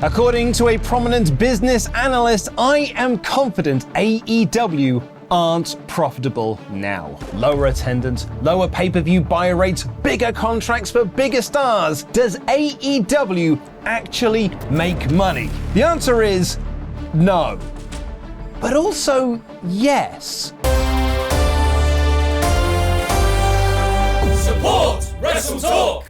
According to a prominent business analyst, I am confident AEW aren't profitable now. Lower attendance, lower pay-per-view buy rates, bigger contracts for bigger stars. Does AEW actually make money? The answer is no. But also yes. Support WrestleTalk!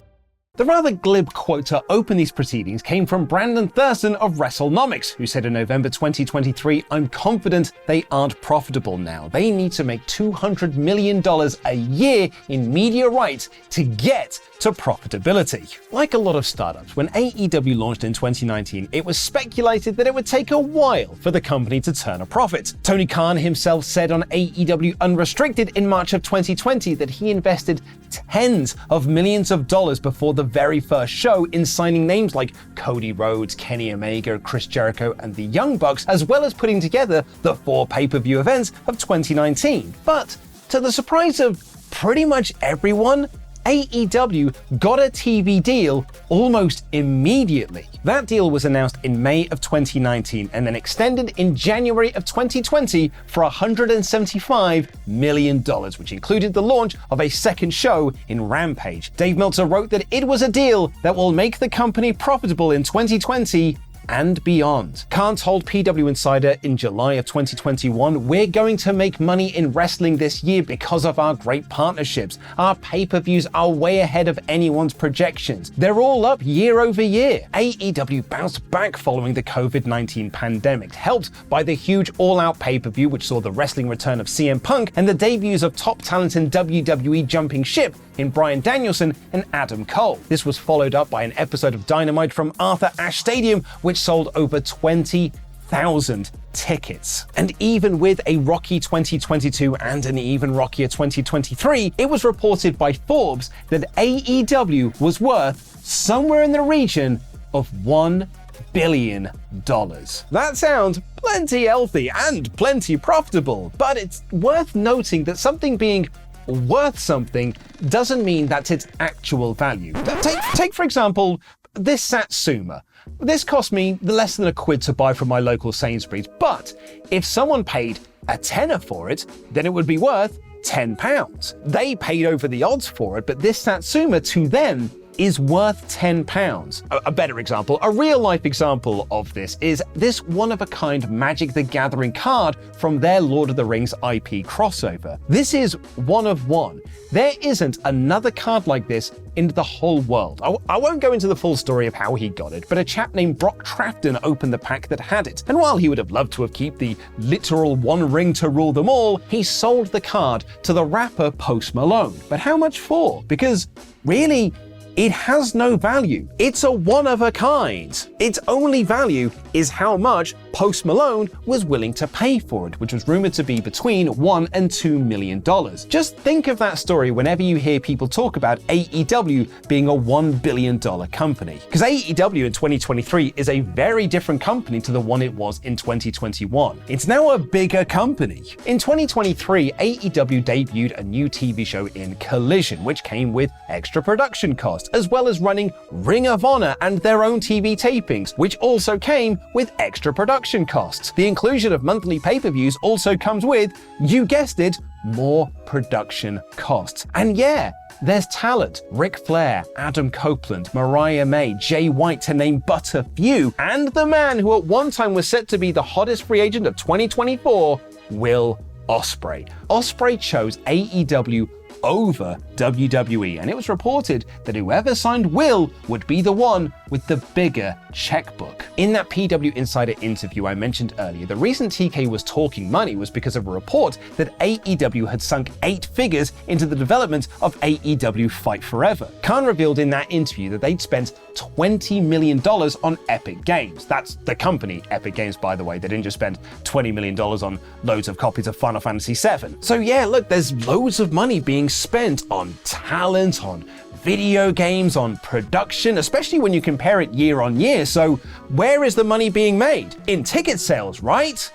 The rather glib quote to open these proceedings came from Brandon Thurston of WrestleNomics, who said in November 2023, "I'm confident they aren't profitable now. They need to make $200 million a year in media rights to get to profitability." Like a lot of startups, when AEW launched in 2019, it was speculated that it would take a while for the company to turn a profit. Tony Khan himself said on AEW Unrestricted in March of 2020 that he invested tens of millions of dollars before the very first show in signing names like Cody Rhodes, Kenny Omega, Chris Jericho, and the Young Bucks, as well as putting together the 4 pay-per-view events of 2019. But to the surprise of pretty much everyone, AEW got a TV deal almost immediately. That deal was announced in May of 2019 and then extended in January of 2020 for $175 million, which included the launch of a second show in Rampage. Dave Meltzer wrote that it was a deal that will make the company profitable in 2020 and beyond. Khan told PW Insider in July of 2021, "We're going to make money in wrestling this year because of our great partnerships. Our pay-per-views are way ahead of anyone's projections. They're all up year over year." AEW bounced back following the COVID-19 pandemic, helped by the huge all-out pay-per-view which saw the wrestling return of CM Punk and the debuts of top talent in WWE jumping ship in Bryan Danielson and Adam Cole. This was followed up by an episode of Dynamite from Arthur Ashe Stadium, which sold over 20,000 tickets. And even with a rocky 2022 and an even rockier 2023, it was reported by Forbes that AEW was worth somewhere in the region of $1 billion. That sounds plenty healthy and plenty profitable, but it's worth noting that something being worth something doesn't mean that's its actual value. Take for example, this Satsuma. This cost me less than £1 to buy from my local Sainsbury's, but if someone paid a tenner for it, then it would be worth £10. They paid over the odds for it, but this Satsuma to them is worth £10. A better example, a real-life example of this is this one-of-a-kind Magic the Gathering card from their Lord of the Rings IP crossover. This is one of one. There isn't another card like this in the whole world. I won't go into the full story of how he got it, but a chap named Brock Trafton opened the pack that had it. And while he would have loved to have kept the literal one ring to rule them all, he sold the card to the rapper Post Malone. But how much for? Because really, it has no value. It's a one-of-a-kind. Its only value is how much Post Malone was willing to pay for it, which was rumored to be between $1 and $2 million. Just think of that story whenever you hear people talk about AEW being a $1 billion company. Because AEW in 2023 is a very different company to the one it was in 2021. It's now a bigger company. In 2023, AEW debuted a new TV show in Collision, which came with extra production costs, as well as running Ring of Honor and their own TV tapings, which also came with extra production costs. The inclusion of monthly pay-per-views also comes with, you guessed it, more production costs. And yeah, there's talent. Ric Flair, Adam Copeland, Mariah May, Jay White, to name but a few, and the man who at one time was set to be the hottest free agent of 2024, Will Ospreay. Ospreay chose AEW over WWE, and it was reported that whoever signed Will would be the one with the bigger checkbook. In that PW Insider interview I mentioned earlier, the reason TK was talking money was because of a report that AEW had sunk 8 figures into the development of AEW Fight Forever. Khan revealed in that interview that they'd spent $20 million on Epic Games. That's the company, Epic Games, by the way. They didn't just spend $20 million on loads of copies of Final Fantasy VII. So yeah, look, there's loads of money being spent on talent, on video games, on production, especially when you compare it year on year. So where is the money being made? In ticket sales, right?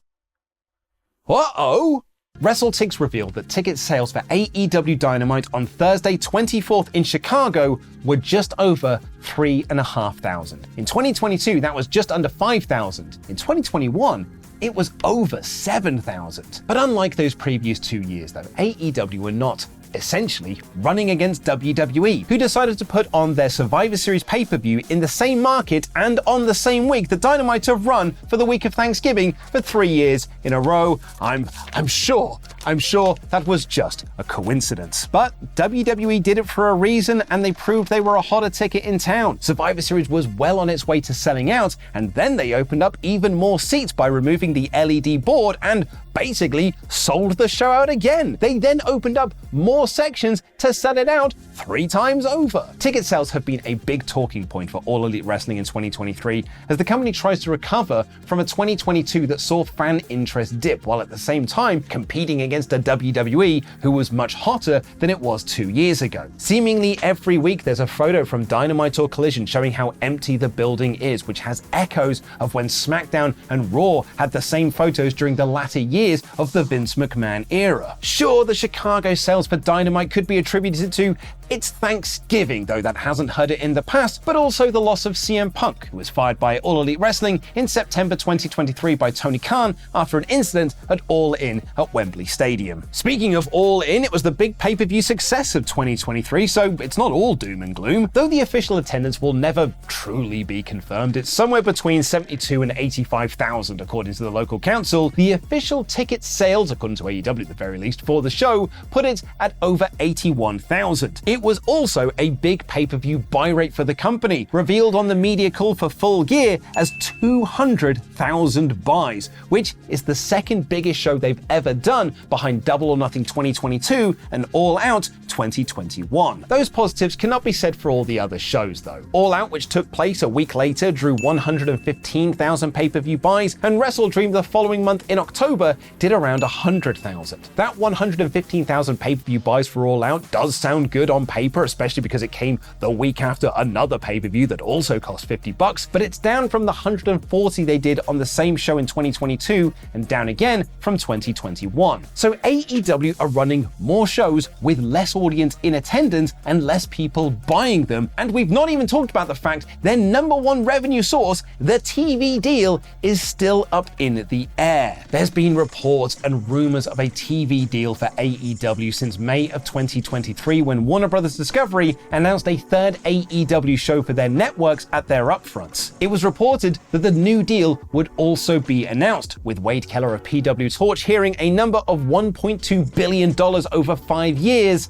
Uh-oh. WrestleTalk revealed that ticket sales for AEW Dynamite on Thursday 24th in Chicago were just over 3,500. In 2022, that was just under 5,000. In 2021, it was over 7,000. But unlike those previous 2 years, though, AEW were not essentially running against WWE, who decided to put on their Survivor Series pay-per-view in the same market and on the same week that Dynamite have run for the week of Thanksgiving for 3 years in a row. I'm sure that was just a coincidence. But WWE did it for a reason, and they proved they were a hotter ticket in town. Survivor Series was well on its way to selling out, and then they opened up even more seats by removing the LED board and basically sold the show out again. They then opened up more sections to sell it out 3 times over. Ticket sales have been a big talking point for All Elite Wrestling in 2023 as the company tries to recover from a 2022 that saw fan interest dip, while at the same time competing against a WWE who was much hotter than it was 2 years ago. Seemingly every week there's a photo from Dynamite or Collision showing how empty the building is, which has echoes of when SmackDown and Raw had the same photos during the latter years of the Vince McMahon era. Sure, the Chicago sales for Dynamite could be attributed to its Thanksgiving, though that hasn't hurt it in the past, but also the loss of CM Punk, who was fired by All Elite Wrestling in September 2023 by Tony Khan after an incident at All In at Wembley Stadium. Speaking of All In, it was the big pay-per-view success of 2023, so it's not all doom and gloom. Though the official attendance will never truly be confirmed, it's somewhere between 72 and 85,000 according to the local council. The official ticket sales, according to AEW at the very least, for the show put it at over 81,000. It was also a big pay-per-view buy rate for the company, revealed on the media call for Full Gear as 200,000 buys, which is the second biggest show they've ever done behind Double or Nothing 2022 and All Out 2021. Those positives cannot be said for all the other shows though. All Out, which took place a week later, drew 115,000 pay-per-view buys, and Wrestle Dream the following month in October did around 100,000. That 115,000 pay-per-view buys for All Out does sound good on paper, especially because it came the week after another pay-per-view that also cost $50, but it's down from the 140 they did on the same show in 2022 and down again from 2021. So AEW are running more shows with less audience in attendance and less people buying them, and we've not even talked about the fact their number one revenue source, the TV deal, is still up in the air. There's been reports and rumors of a TV deal for AEW since May of 2023 when Warner Bros. Discovery announced a third AEW show for their networks at their upfronts. It was reported that the new deal would also be announced, with Wade Keller of PW Torch hearing a number of $1.2 billion over 5 years,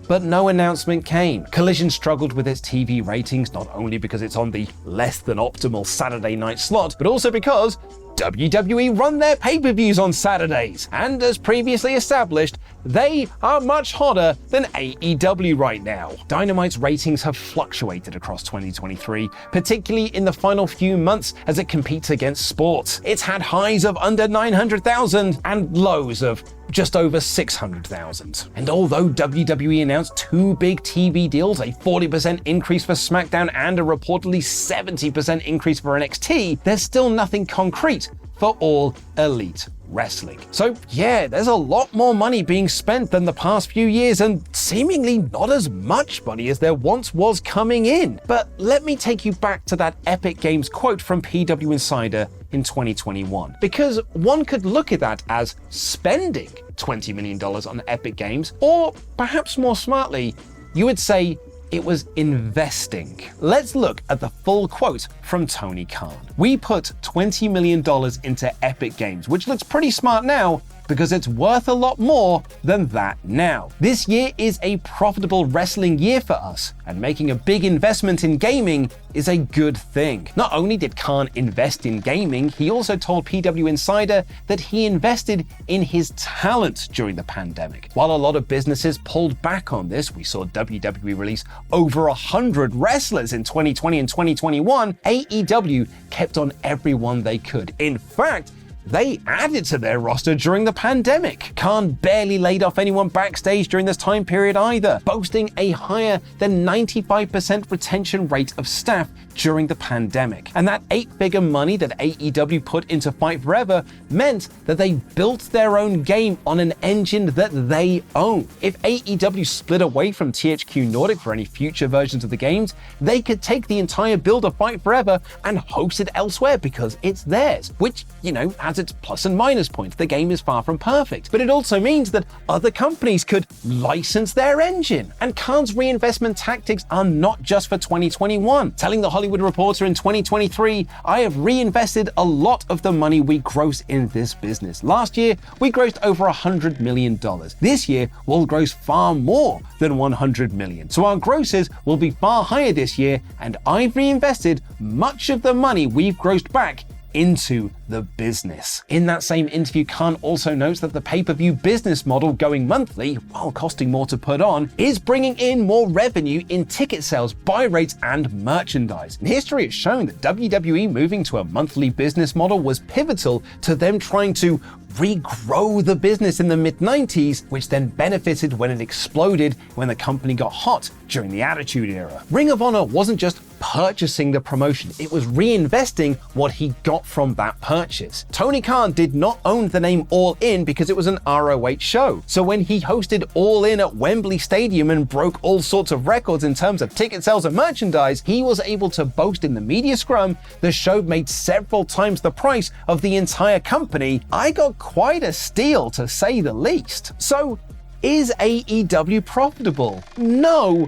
but no announcement came. Collision struggled with its TV ratings, not only because it's on the less than optimal Saturday night slot, but also because WWE run their pay-per-views on Saturdays, and as previously established, they are much hotter than AEW right now. Dynamite's ratings have fluctuated across 2023, particularly in the final few months as it competes against sports. It's had highs of under 900,000 and lows of just over 600,000. And although WWE announced 2 big TV deals, a 40% increase for SmackDown and a reportedly 70% increase for NXT, there's still nothing concrete for All Elite Wrestling. So yeah, there's a lot more money being spent than the past few years, and seemingly not as much money as there once was coming in. But let me take you back to that Epic Games quote from PW Insider in 2021, because one could look at that as spending $20 million on Epic Games, or perhaps more smartly, you would say it was investing. Let's look at the full quote from Tony Khan. "We put $20 million into Epic Games, which looks pretty smart now, because it's worth a lot more than that now. This year is a profitable wrestling year for us, and making a big investment in gaming is a good thing." Not only did Khan invest in gaming, he also told PW Insider that he invested in his talent during the pandemic. While a lot of businesses pulled back on this, we saw WWE release over 100 wrestlers in 2020 and 2021, AEW kept on everyone they could. In fact, they added to their roster during the pandemic. Khan barely laid off anyone backstage during this time period either, boasting a higher than 95% retention rate of staff during the pandemic. And that 8-figure money that AEW put into Fight Forever meant that they built their own game on an engine that they own. If AEW split away from THQ Nordic for any future versions of the games, they could take the entire build of Fight Forever and host it elsewhere because it's theirs, which, has its plus and minus points. The game is far from perfect, but it also means that other companies could license their engine. And Khan's reinvestment tactics are not just for 2021. Telling The Hollywood Reporter in 2023, "I have reinvested a lot of the money we gross in this business. Last year, we grossed over $100 million. This year, we'll gross far more than $100 million. So our grosses will be far higher this year, and I've reinvested much of the money we've grossed back into the business." In that same interview, Khan also notes that the pay-per-view business model going monthly, while costing more to put on, is bringing in more revenue in ticket sales, buy rates, and merchandise. And history has shown that WWE moving to a monthly business model was pivotal to them trying to regrow the business in the mid-90s, which then benefited when it exploded when the company got hot during the Attitude Era. Ring of Honor wasn't just purchasing the promotion, it was reinvesting what he got from that purchase. Tony Khan did not own the name All In because it was an ROH show. So when he hosted All In at Wembley Stadium and broke all sorts of records in terms of ticket sales and merchandise, he was able to boast in the media scrum the show made several times the price of the entire company. I got quite a steal, to say the least. So, is AEW profitable? No,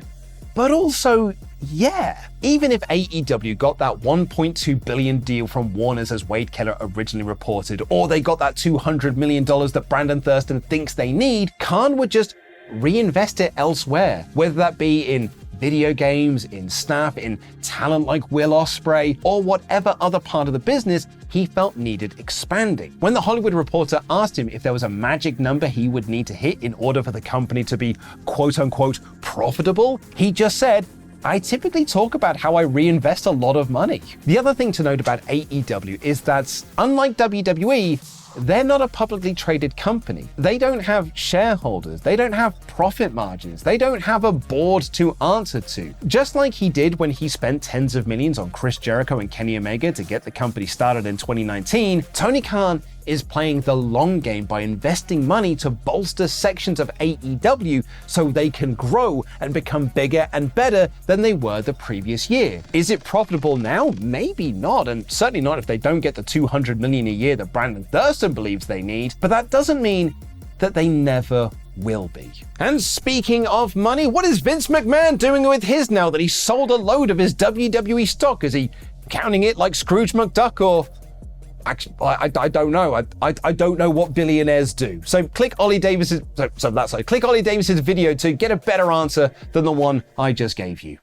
but also yeah. Even if AEW got that $1.2 billion deal from Warner's as Wade Keller originally reported, or they got that $200 million that Brandon Thurston thinks they need, Khan would just reinvest it elsewhere, whether that be in video games, in staff, in talent like Will Ospreay, or whatever other part of the business he felt needed expanding. When The Hollywood Reporter asked him if there was a magic number he would need to hit in order for the company to be quote-unquote profitable, he just said, "I typically talk about how I reinvest a lot of money." The other thing to note about AEW is that, unlike WWE, they're not a publicly traded company. They don't have shareholders. They don't have profit margins. They don't have a board to answer to. Just like he did when he spent tens of millions on Chris Jericho and Kenny Omega to get the company started in 2019, Tony Khan is playing the long game by investing money to bolster sections of AEW so they can grow and become bigger and better than they were the previous year. Is it profitable now? Maybe not, and certainly not if they don't get the $200 million a year that Brandon Thurston believes they need, but that doesn't mean that they never will be. And speaking of money, what is Vince McMahon doing with his now that he sold a load of his WWE stock? Is he counting it like Scrooge McDuck, or actually, I don't know. I don't know what billionaires do. So click Ollie Davis's click Ollie Davis's video to get a better answer than the one I just gave you.